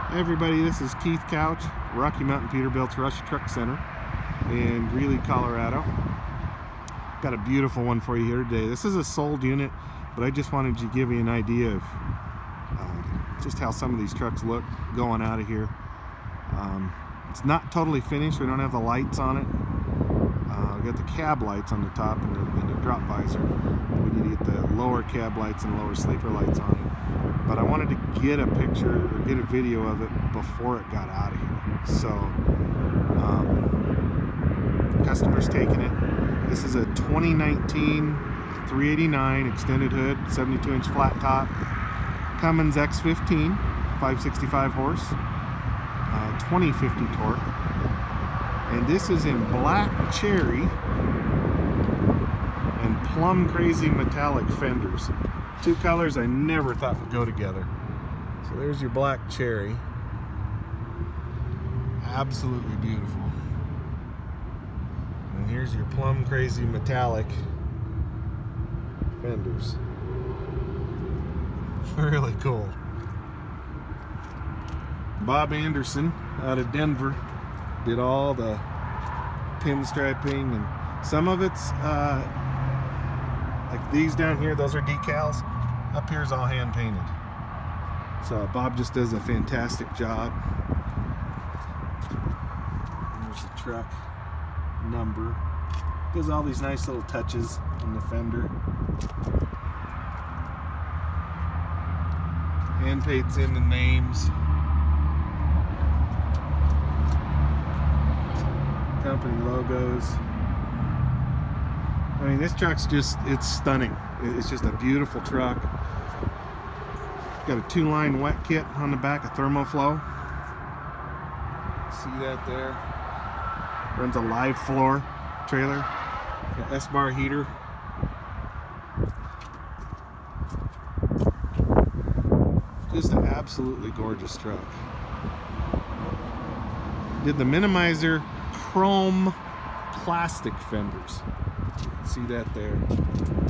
Hey everybody, this is Keith Couch, Rocky Mountain Peterbilt's Rush Truck Center in Greeley, Colorado. Got a beautiful one for you here today. This is a sold unit, but I just wanted to give you an idea of just how some of these trucks look going out of here. It's not totally finished. We don't have the lights on it. We got the cab lights on the top and the drop visor. We need to get the lower cab lights and lower sleeper lights on it. But I wanted to get a picture or get a video of it before it got out of here. So, customer's taking it. This is a 2019 389 extended hood, 72-inch flat top, Cummins X15, 565 horse, 2050 torque. And this is in black cherry and Plum Crazy Metallic fenders. Two colors I never thought would go together. So there's your black cherry. Absolutely beautiful. And here's your Plum Crazy Metallic fenders. Really cool. Bob Anderson out of Denver did all the pinstriping, and some of it's like these down here, those are decals. Up here is all hand painted. So Bob just does a fantastic job. There's the truck number. Does all these nice little touches in the fender. Hand paints in the names. Company logos. I mean, this truck's just, it's stunning. It's just a beautiful truck. Got a 2-line wet kit on the back of Thermoflow. See that there? Runs a live floor trailer. Got S-bar heater. Just an absolutely gorgeous truck. Did the minimizer chrome plastic fenders. See that there.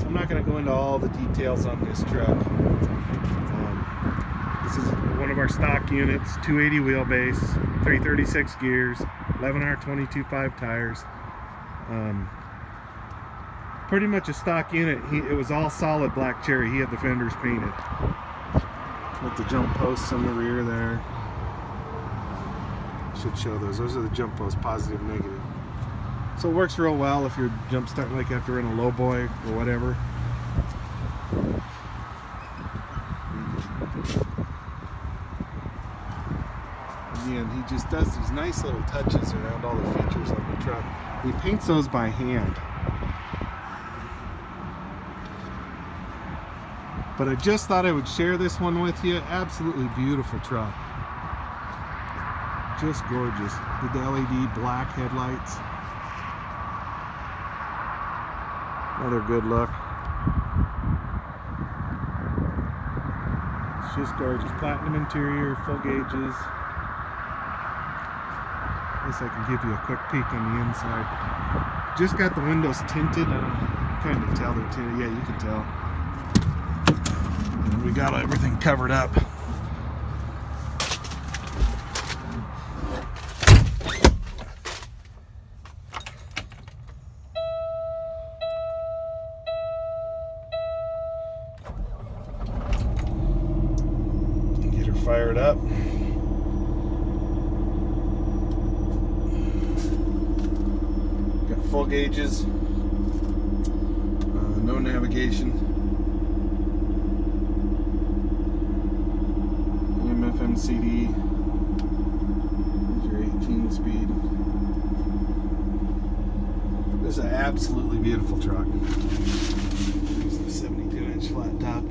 I'm not going to go into all the details on this truck. This is one of our stock units, 280 wheelbase, 336 gears, 11R 22.5 tires. Pretty much a stock unit. It was all solid black cherry. He had the fenders painted. With the jump posts on the rear there. Should show those. Those are the jump posts, positive, negative. So it works real well if you're jump starting, like after in a low boy or whatever. Again, he just does these nice little touches around all the features of the truck. He paints those by hand. But I just thought I would share this one with you. Absolutely beautiful truck. Just gorgeous. Did the LED black headlights. Another good look. It's just gorgeous. Platinum interior, full gauges. I guess I can give you a quick peek on the inside. Just got the windows tinted. I don't kind of tell they're tinted. Yeah, you can tell. And we got everything covered up. Fired up. Got full gauges, no navigation, AM/FM CD, your 18 speed. This is an absolutely beautiful truck. There's the 72-inch flat top.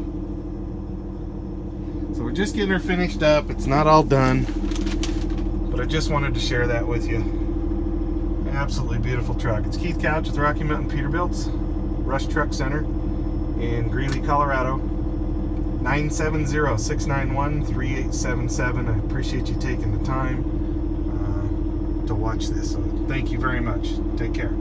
So we're just getting her finished up. It's not all done, but I just wanted to share that with you. Absolutely beautiful truck. It's Keith Couch with Rocky Mountain Peterbilt's Rush Truck Center in Greeley, Colorado. 970-691-3877. I appreciate you taking the time to watch this. So thank you very much. Take care.